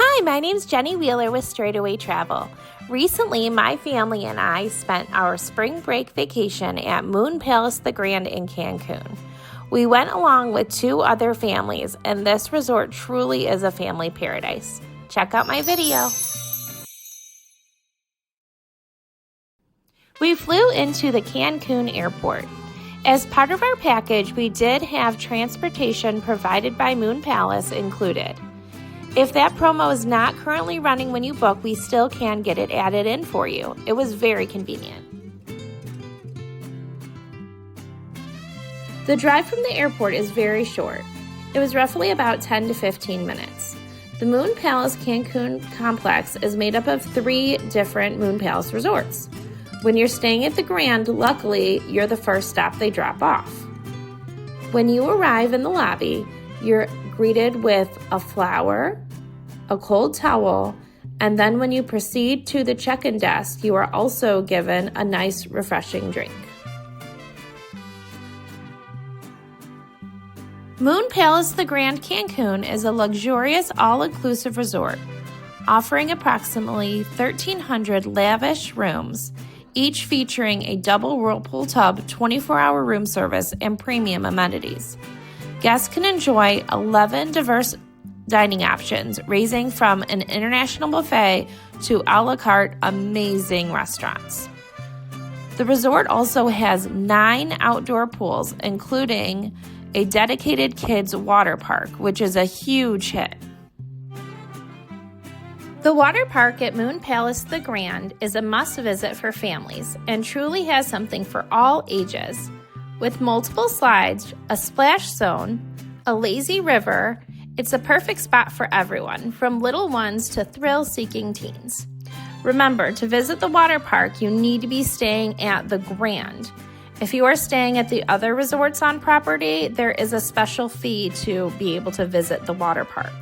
Hi, my name's Jenny Wheeler with Straightaway Travel. Recently, my family and I spent our spring break vacation at Moon Palace the Grand in Cancun. We went along with two other families, and this resort truly is a family paradise. Check out my video. We flew into the Cancun airport. As part of our package, we did have transportation provided by Moon Palace included. If that promo is not currently running when you book, we still can get it added in for you. It was very convenient. The drive from the airport is very short. It was roughly about 10 to 15 minutes. The Moon Palace Cancun complex is made up of 3 different Moon Palace resorts. When you're staying at the Grand, luckily, you're the first stop they drop off. When you arrive in the lobby, you're greeted with a flower, a cold towel, and then when you proceed to the check-in desk, you are also given a nice, refreshing drink. Moon Palace the Grand Cancun is a luxurious, all-inclusive resort, offering approximately 1,300 lavish rooms, each featuring a double whirlpool tub, 24-hour room service, and premium amenities. Guests can enjoy 11 diverse dining options, ranging from an international buffet to a la carte amazing restaurants. The resort also has 9 outdoor pools, including a dedicated kids water park, which is a huge hit. The water park at Moon Palace the Grand is a must-visit for families and truly has something for all ages. With multiple slides, a splash zone, a lazy river, it's a perfect spot for everyone, from little ones to thrill-seeking teens. Remember, to visit the water park, you need to be staying at the Grand. If you are staying at the other resorts on property, there is a special fee to be able to visit the water park.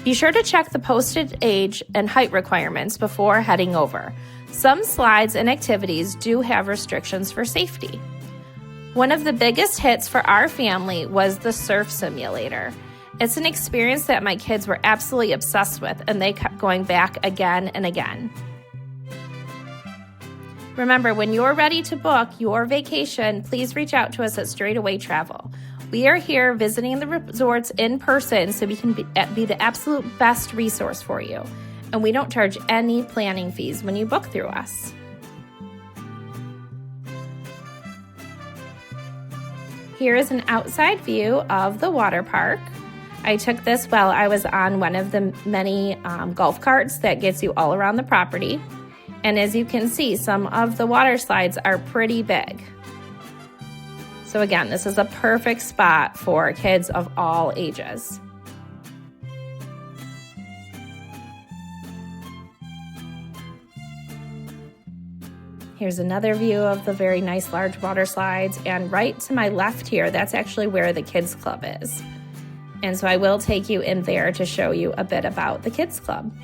Be sure to check the posted age and height requirements before heading over. Some slides and activities do have restrictions for safety. One of the biggest hits for our family was the surf simulator. It's an experience that my kids were absolutely obsessed with, and they kept going back again and again. Remember, when you're ready to book your vacation, please reach out to us at Straightaway Travel. We are here visiting the resorts in person so we can be the absolute best resource for you. And we don't charge any planning fees when you book through us. Here is an outside view of the water park. I took this while I was on one of the many golf carts that gets you all around the property. And as you can see, some of the water slides are pretty big. So again, this is a perfect spot for kids of all ages. Here's another view of the very nice large water slides, and right to my left here, that's actually where the kids club is. And so I will take you in there to show you a bit about the kids club.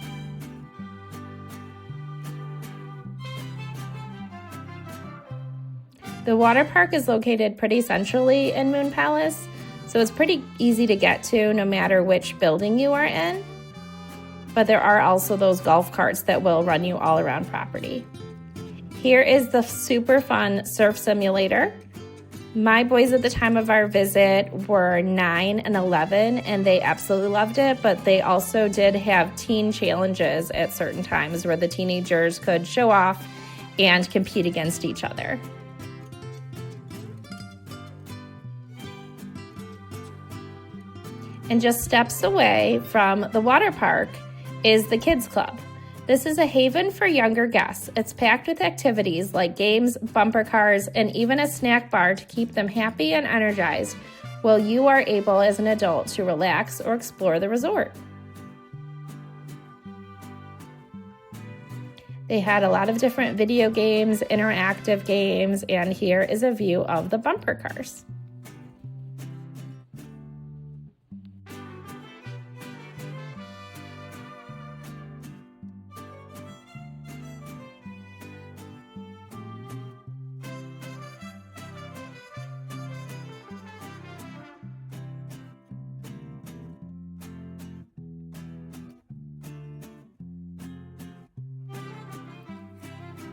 The water park is located pretty centrally in Moon Palace, so it's pretty easy to get to no matter which building you are in. But there are also those golf carts that will run you all around property. Here is the super fun surf simulator. My boys at the time of our visit were 9 and 11, and they absolutely loved it, but they also did have teen challenges at certain times where the teenagers could show off and compete against each other. And just steps away from the water park is the Kids Club. This is a haven for younger guests. It's packed with activities like games, bumper cars, and even a snack bar to keep them happy and energized while you are able as an adult to relax or explore the resort. They had a lot of different video games, interactive games, and here is a view of the bumper cars.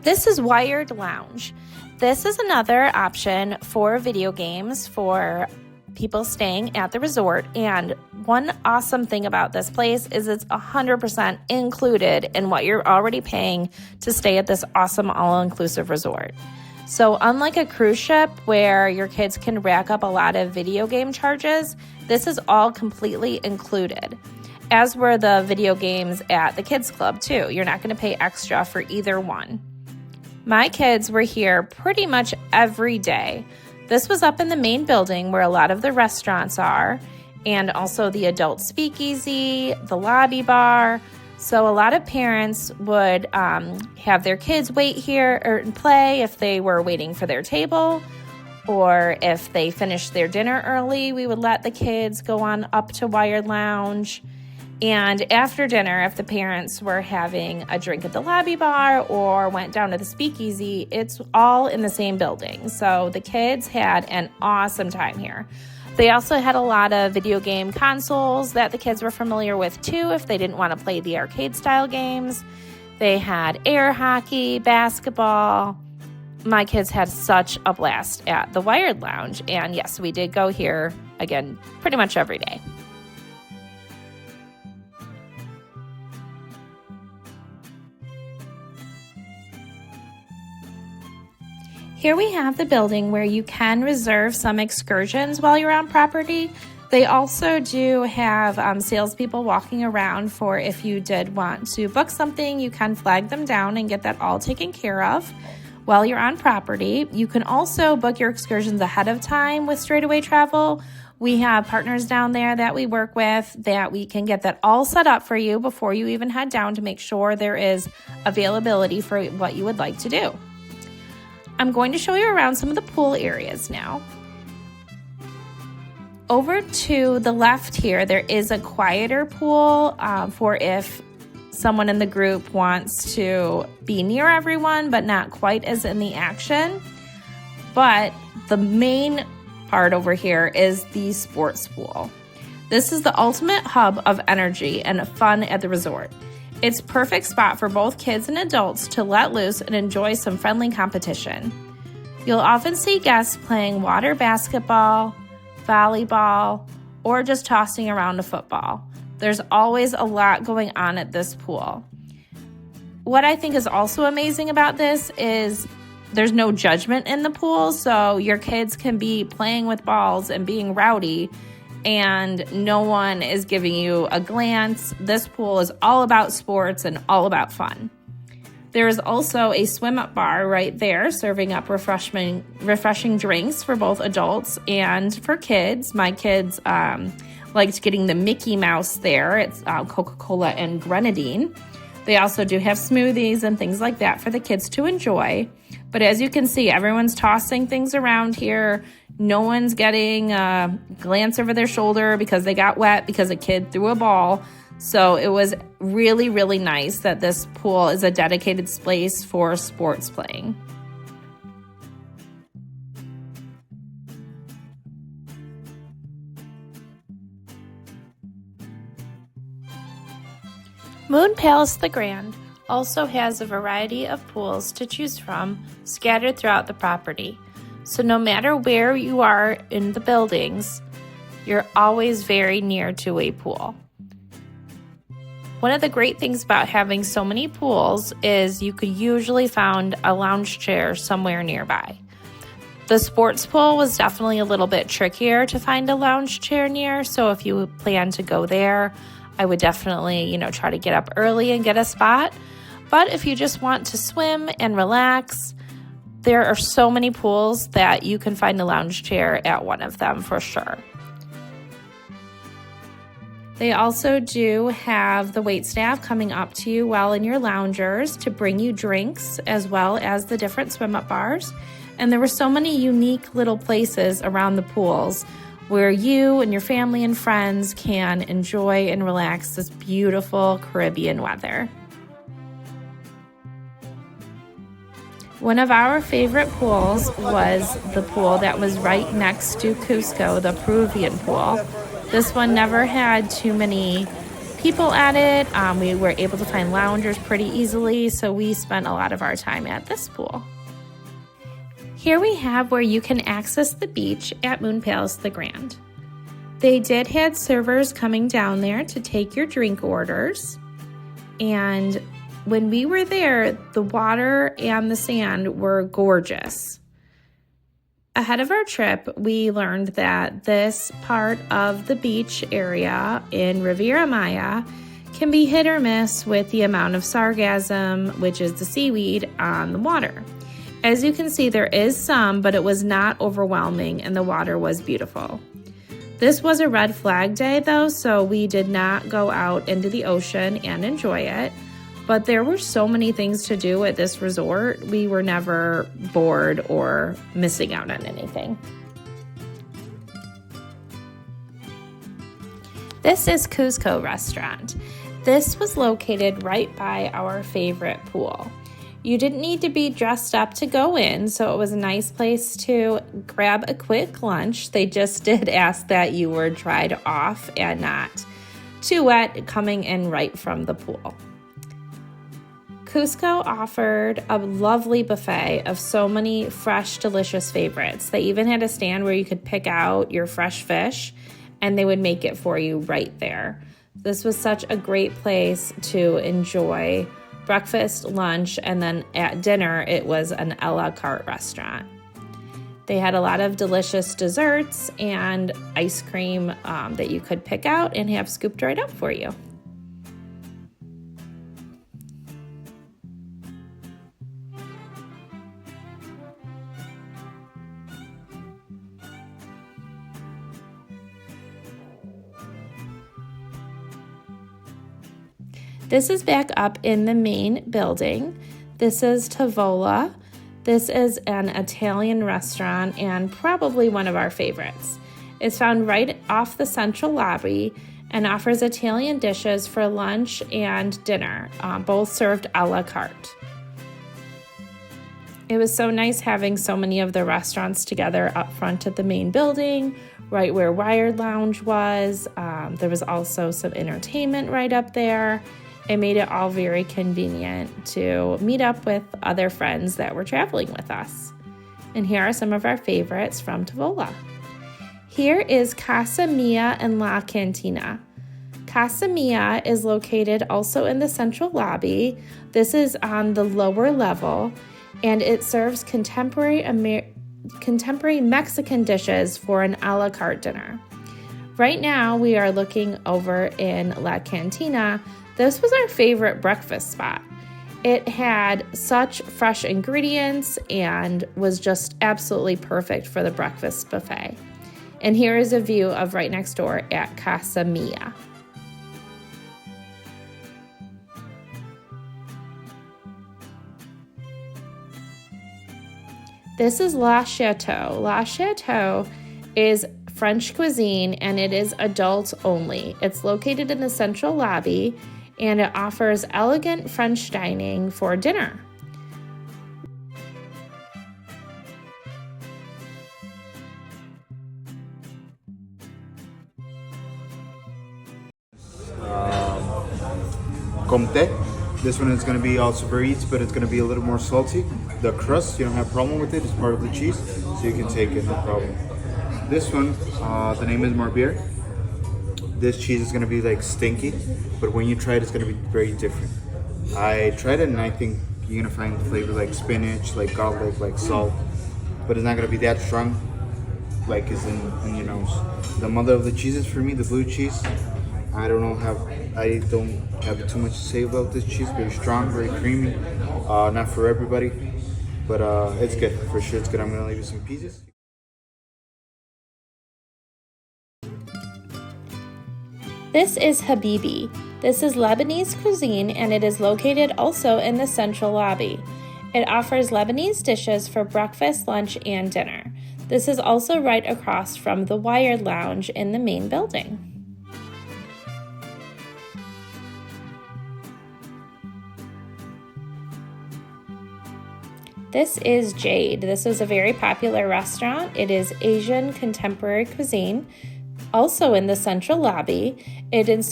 This is Wired Lounge. This is another option for video games for people staying at the resort. And one awesome thing about this place is it's 100% included in what you're already paying to stay at this awesome all-inclusive resort. So unlike a cruise ship where your kids can rack up a lot of video game charges, this is all completely included, as were the video games at the kids club too. You're not going to pay extra for either one. My kids were here pretty much every day. This was up in the main building where a lot of the restaurants are, and also the adult speakeasy, the lobby bar. So a lot of parents would have their kids wait here and play if they were waiting for their table, or if they finished their dinner early, we would let the kids go on up to Wired Lounge. And after dinner, if the parents were having a drink at the lobby bar or went down to the speakeasy, it's all in the same building. So the kids had an awesome time here. They also had a lot of video game consoles that the kids were familiar with too if they didn't want to play the arcade style games. They had air hockey, basketball. My kids had such a blast at the Wired Lounge. And yes, we did go here again pretty much every day. Here we have the building where you can reserve some excursions while you're on property. They also do have salespeople walking around for if you did want to book something, you can flag them down and get that all taken care of while you're on property. You can also book your excursions ahead of time with Straightaway Travel. We have partners down there that we work with that we can get that all set up for you before you even head down to make sure there is availability for what you would like to do. I'm going to show you around some of the pool areas now. Over to the left here, there is a quieter pool for if someone in the group wants to be near everyone, but not quite as in the action. But the main part over here is the sports pool. This is the ultimate hub of energy and fun at the resort. It's a perfect spot for both kids and adults to let loose and enjoy some friendly competition. You'll often see guests playing water basketball, volleyball, or just tossing around a football. There's always a lot going on at this pool. What I think is also amazing about this is there's no judgment in the pool, so your kids can be playing with balls and being rowdy, and no one is giving you a glance. This pool is all about sports and all about fun. There is also a swim-up bar right there serving up refreshing drinks for both adults and for kids. My kids liked getting the Mickey Mouse there. It's Coca-Cola and grenadine. They also do have smoothies and things like that for the kids to enjoy. But as you can see, everyone's tossing things around here. No one's getting a glance over their shoulder because they got wet because a kid threw a ball. So it was really, really nice that this pool is a dedicated space for sports playing. Moon Palace the Grand also has a variety of pools to choose from scattered throughout the property. So no matter where you are in the buildings, you're always very near to a pool. One of the great things about having so many pools is you could usually find a lounge chair somewhere nearby. The sports pool was definitely a little bit trickier to find a lounge chair near, so if you plan to go there, I would definitely, try to get up early and get a spot. But if you just want to swim and relax, there are so many pools that you can find a lounge chair at one of them for sure. They also do have the wait staff coming up to you while in your loungers to bring you drinks as well as the different swim-up bars. And there were so many unique little places around the pools where you and your family and friends can enjoy and relax this beautiful Caribbean weather. One of our favorite pools was the pool that was right next to Cusco, the Peruvian pool. This one never had too many people at it. We were able to find loungers pretty easily, so we spent a lot of our time at this pool. Here we have where you can access the beach at Moon Palace the Grand. They did have servers coming down there to take your drink orders. And when we were there, the water and the sand were gorgeous. Ahead of our trip, we learned that this part of the beach area in Riviera Maya can be hit or miss with the amount of sargassum, which is the seaweed, on the water. As you can see, there is some, but it was not overwhelming and the water was beautiful. This was a red flag day though, so we did not go out into the ocean and enjoy it. But there were so many things to do at this resort, we were never bored or missing out on anything. This is Cusco Restaurant. This was located right by our favorite pool. You didn't need to be dressed up to go in, so it was a nice place to grab a quick lunch. They just did ask that you were dried off and not too wet coming in right from the pool. Cusco offered a lovely buffet of so many fresh, delicious favorites. They even had a stand where you could pick out your fresh fish and they would make it for you right there. This was such a great place to enjoy breakfast, lunch, and then at dinner, it was an a la carte restaurant. They had a lot of delicious desserts and ice cream that you could pick out and have scooped right up for you. This is back up in the main building. This is Tavola. This is an Italian restaurant and probably one of our favorites. It's found right off the central lobby and offers Italian dishes for lunch and dinner, both served a la carte. It was so nice having so many of the restaurants together up front at the main building, right where Wired Lounge was. There was also some entertainment right up there. It made it all very convenient to meet up with other friends that were traveling with us. And here are some of our favorites from Tavola. Here is Casa Mia and La Cantina. Casa Mia is located also in the central lobby. This is on the lower level, and it serves contemporary Mexican dishes for an a la carte dinner. Right now, we are looking over in La Cantina. This was our favorite breakfast spot. It had such fresh ingredients and was just absolutely perfect for the breakfast buffet. And here is a view of right next door at Casa Mia. This is La Chateau. La Chateau is French cuisine and it is adults only. It's located in the central lobby and it offers elegant French dining for dinner. Comté. This one is going to be also very easy, but it's going to be a little more salty. The crust, you don't have a problem with it. It's part of the cheese, so you can take it, no problem. This one, the name is Marbier. This cheese is going to be like stinky, but when you try it, it's going to be very different. I tried it, and I think you're going to find flavors like spinach, like garlic, like salt, but it's not going to be that strong like is in your nose. The mother of the cheeses for me, the blue cheese, I don't have too much to say about this cheese. Very strong, very creamy. Not for everybody, but it's good for sure. It's good. I'm gonna leave you some pieces. This is Habibi. This is Lebanese cuisine and it is located also in the central lobby. It offers Lebanese dishes for breakfast, lunch, and dinner. This is also right across from the Wired Lounge in the main building. This is Jade. This is a very popular restaurant. It is Asian contemporary cuisine. Also in the central lobby, it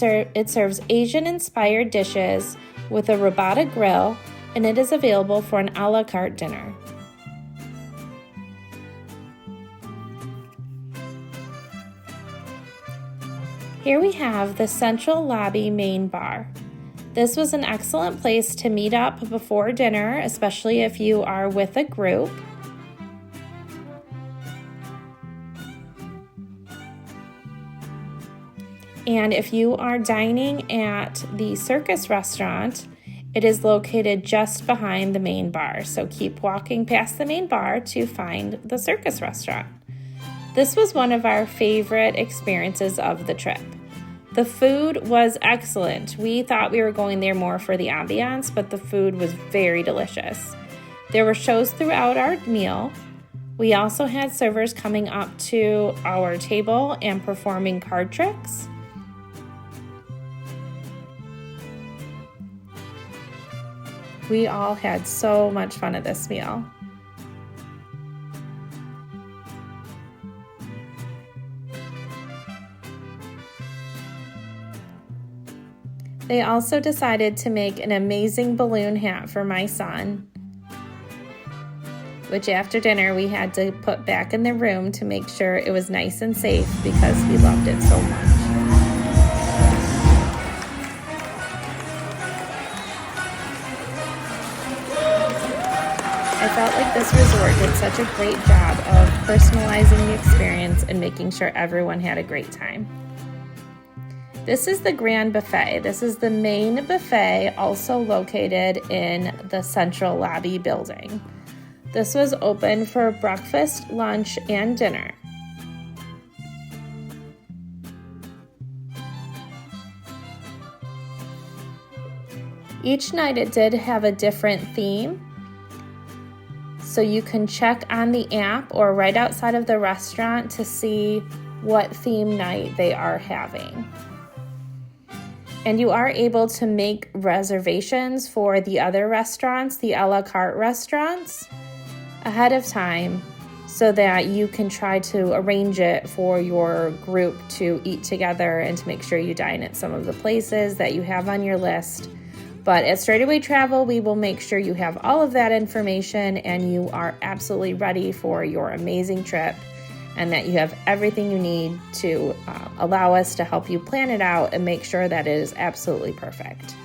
serves Asian-inspired dishes with a robota grill, and it is available for an a la carte dinner. Here we have the central lobby main bar. This was an excellent place to meet up before dinner, especially if you are with a group. And if you are dining at the Circus restaurant, it is located just behind the main bar. So keep walking past the main bar to find the Circus restaurant. This was one of our favorite experiences of the trip. The food was excellent. We thought we were going there more for the ambiance, but the food was very delicious. There were shows throughout our meal. We also had servers coming up to our table and performing card tricks. We all had so much fun at this meal. They also decided to make an amazing balloon hat for my son, which after dinner we had to put back in the room to make sure it was nice and safe because he loved it so much. I felt like this resort did such a great job of personalizing the experience and making sure everyone had a great time. This is the Grand Buffet. This is the main buffet, also located in the central lobby building. This was open for breakfast, lunch, and dinner. Each night it did have a different theme, so you can check on the app or right outside of the restaurant to see what theme night they are having. And you are able to make reservations for the other restaurants, the a la carte restaurants, ahead of time so that you can try to arrange it for your group to eat together and to make sure you dine at some of the places that you have on your list. But at Straightaway Travel, we will make sure you have all of that information and you are absolutely ready for your amazing trip, and that you have everything you need to allow us to help you plan it out and make sure that it is absolutely perfect.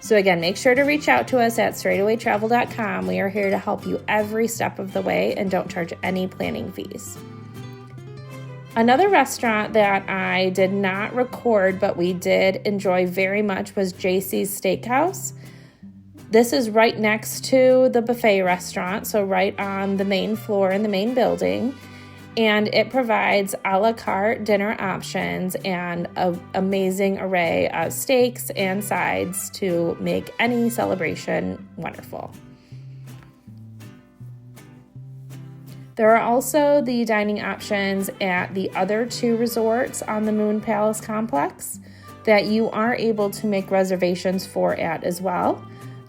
So again, make sure to reach out to us at straightawaytravel.com. We are here to help you every step of the way and don't charge any planning fees. Another restaurant that I did not record but we did enjoy very much was JC's Steakhouse. This is right next to the buffet restaurant, so right on the main floor in the main building. And it provides a la carte dinner options and an amazing array of steaks and sides to make any celebration wonderful. There are also the dining options at the other two resorts on the Moon Palace complex that you are able to make reservations for at as well.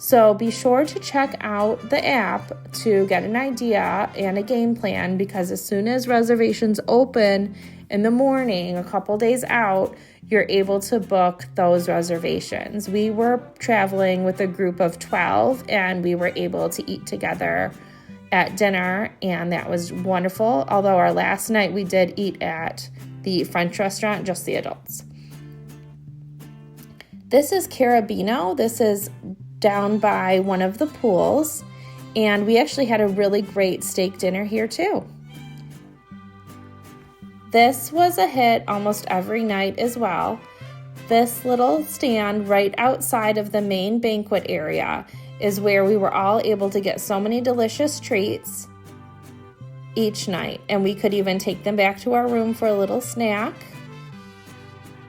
So be sure to check out the app to get an idea and a game plan, because as soon as reservations open in the morning, a couple days out, you're able to book those reservations. We were traveling with a group of 12 and we were able to eat together at dinner, and that was wonderful. Although our last night we did eat at the French restaurant, just the adults. This is Carabino. This is down by one of the pools, and we actually had a really great steak dinner here too. This was a hit almost every night as well. This little stand right outside of the main banquet area is where we were all able to get so many delicious treats each night, and we could even take them back to our room for a little snack.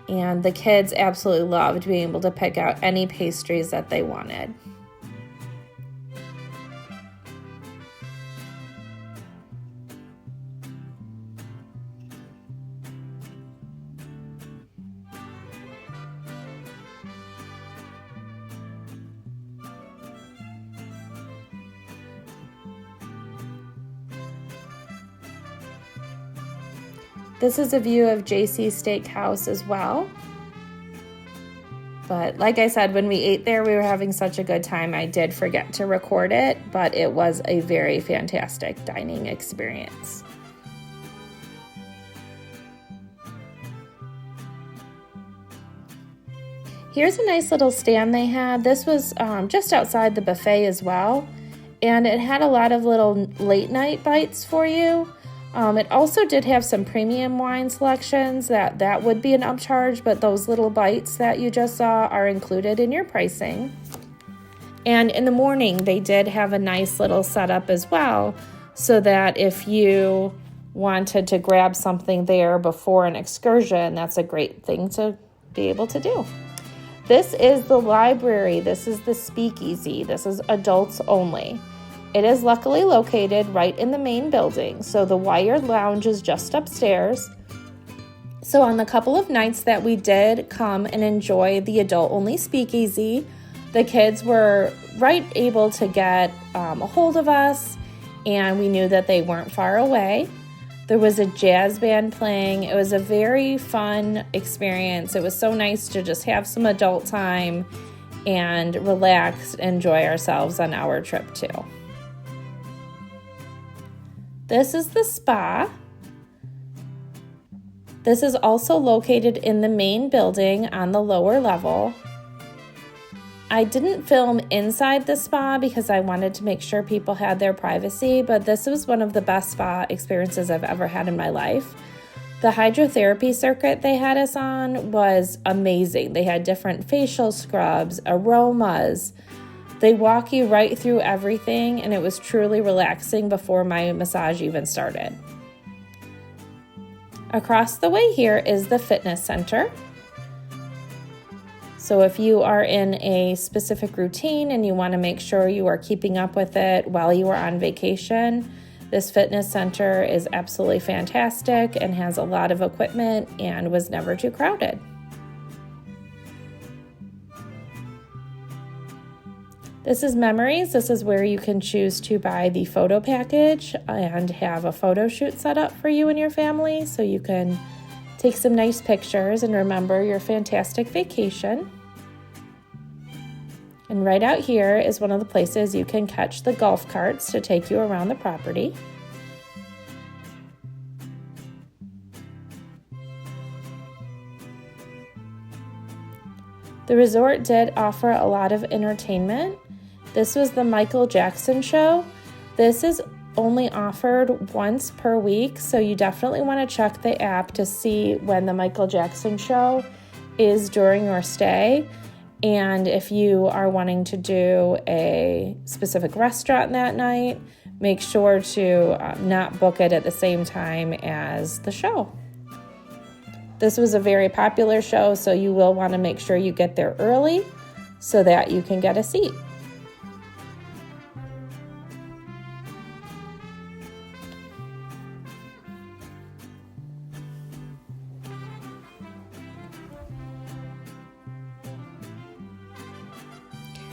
And the kids absolutely loved being able to pick out any pastries that they wanted. This is a view of JC's Steakhouse as well. But like I said, when we ate there, we were having such a good time. I did forget to record it, but it was a very fantastic dining experience. Here's a nice little stand they had. This was just outside the buffet as well, and it had a lot of little late night bites for you. It also did have some premium wine selections that would be an upcharge, but those little bites that you just saw are included in your pricing. And in the morning, they did have a nice little setup as well, so that if you wanted to grab something there before an excursion, that's a great thing to be able to do. This is the library. This is the speakeasy. This is adults only. It is luckily located right in the main building, so the wired lounge is just upstairs. So on the couple of nights that we did come and enjoy the adult-only speakeasy, the kids were able to get a hold of us, and we knew that they weren't far away. There was a jazz band playing. It was a very fun experience. It was so nice to just have some adult time and relax, enjoy ourselves on our trip too. This is the spa. This is also located in the main building on the lower level. I didn't film inside the spa because I wanted to make sure people had their privacy, but this was one of the best spa experiences I've ever had in my life. The hydrotherapy circuit they had us on was amazing. They had different facial scrubs, aromas. They walk you right through everything, and it was truly relaxing before my massage even started. Across the way here is the fitness center. So if you are in a specific routine and you want to make sure you are keeping up with it while you are on vacation, this fitness center is absolutely fantastic and has a lot of equipment and was never too crowded. This is Memories. This is where you can choose to buy the photo package and have a photo shoot set up for you and your family so you can take some nice pictures and remember your fantastic vacation. And right out here is one of the places you can catch the golf carts to take you around the property. The resort did offer a lot of entertainment. This was the Michael Jackson show. This is only offered once per week, so you definitely want to check the app to see when the Michael Jackson show is during your stay. And if you are wanting to do a specific restaurant that night, make sure to not book it at the same time as the show. This was a very popular show, so you will want to make sure you get there early so that you can get a seat.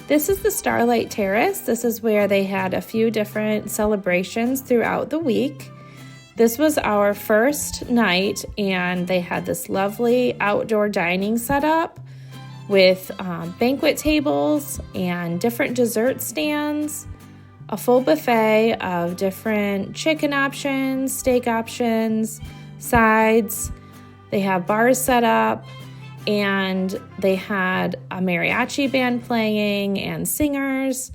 This is the Starlight Terrace. This is where they had a few different celebrations throughout the week. This was our first night, and they had this lovely outdoor dining setup with banquet tables and different dessert stands, a full buffet of different chicken options, steak options, sides. They have bars set up, and they had a mariachi band playing and singers.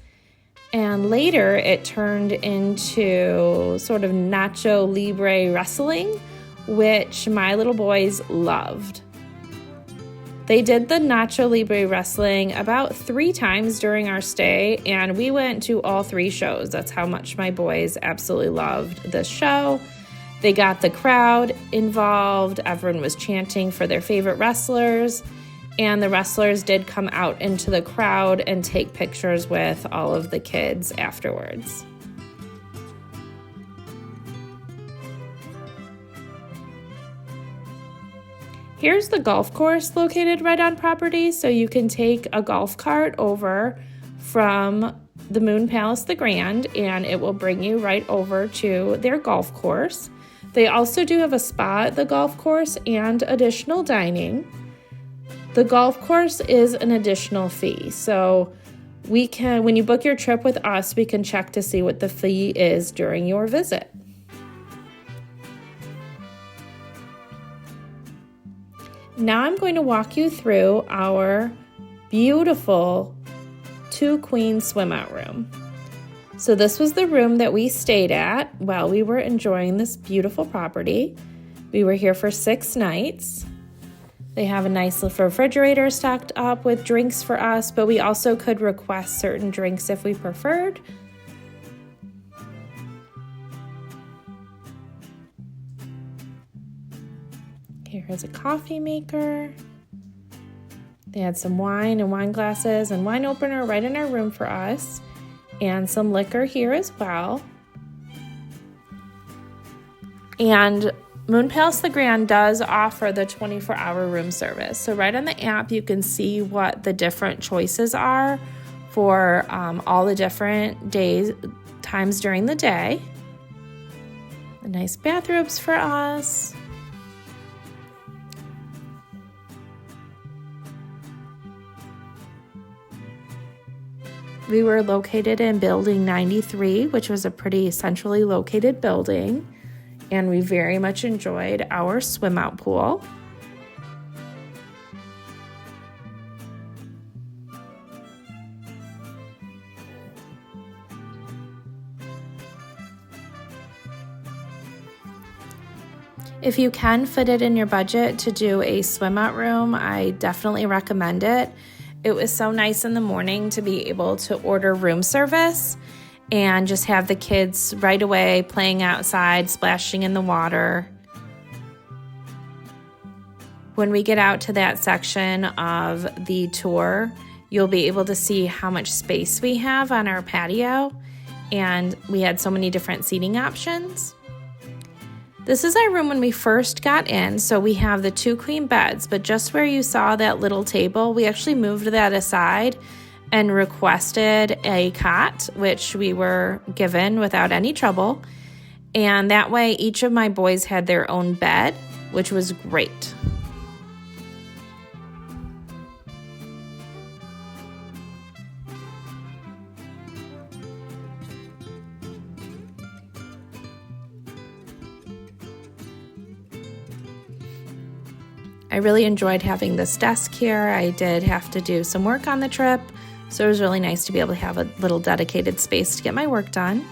And later it turned into sort of Nacho Libre wrestling, which my little boys loved. They did the Nacho Libre wrestling about 3 times during our stay, and we went to all 3 shows. That's how much my boys absolutely loved this show. They got the crowd involved. Everyone was chanting for their favorite wrestlers, and the wrestlers did come out into the crowd and take pictures with all of the kids afterwards. Here's the golf course located right on property, so you can take a golf cart over from the Moon Palace the Grand, and it will bring you right over to their golf course. They also do have a spa at the golf course and additional dining. The golf course is an additional fee, so when you book your trip with us, we can check to see what the fee is during your visit. Now I'm going to walk you through our beautiful 2-queen swim-out room. So this was the room that we stayed at while we were enjoying this beautiful property. We were here for 6 nights. They have a nice little refrigerator stocked up with drinks for us, but we also could request certain drinks if we preferred. Here is a coffee maker. They had some wine and wine glasses and wine opener right in our room for us, and some liquor here as well. And Moon Palace the Grand does offer the 24-hour room service. So right on the app, you can see what the different choices are for all the different times during the day. The nice bathrobes for us. We were located in building 93, which was a pretty centrally located building, and we very much enjoyed our swim out pool. If you can fit it in your budget to do a swim out room, I definitely recommend it. It was so nice in the morning to be able to order room service and just have the kids right away playing outside, splashing in the water. When we get out to that section of the tour, you'll be able to see how much space we have on our patio, and we had so many different seating options. This is our room when we first got in, so we have the 2 queen beds, but just where you saw that little table, we actually moved that aside and requested a cot, which we were given without any trouble. And that way, each of my boys had their own bed, which was great. I really enjoyed having this desk here. I did have to do some work on the trip, so it was really nice to be able to have a little dedicated space to get my work done.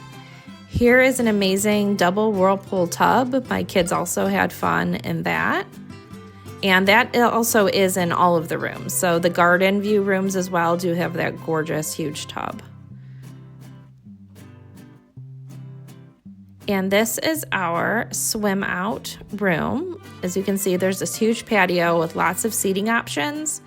Here is an amazing double whirlpool tub. My kids also had fun in that. And that also is in all of the rooms. So the garden view rooms as well do have that gorgeous huge tub. And this is our swim out room. As you can see, there's this huge patio with lots of seating options.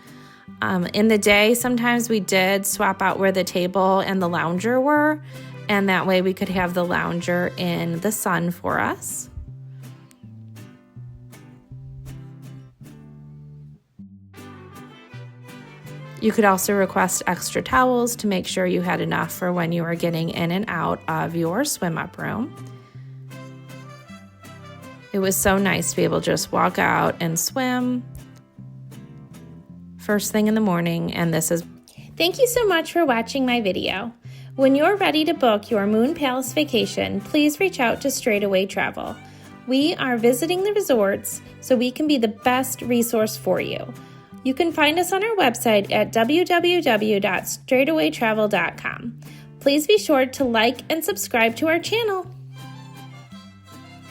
In the day, sometimes we did swap out where the table and the lounger were, and that way we could have the lounger in the sun for us. You could also request extra towels to make sure you had enough for when you were getting in and out of your swim up room. It was so nice to be able to just walk out and swim first thing in the morning, and this is... Thank you so much for watching my video. When you're ready to book your Moon Palace vacation, please reach out to Straightaway Travel. We are visiting the resorts, so we can be the best resource for you. You can find us on our website at www.straightawaytravel.com. Please be sure to like and subscribe to our channel.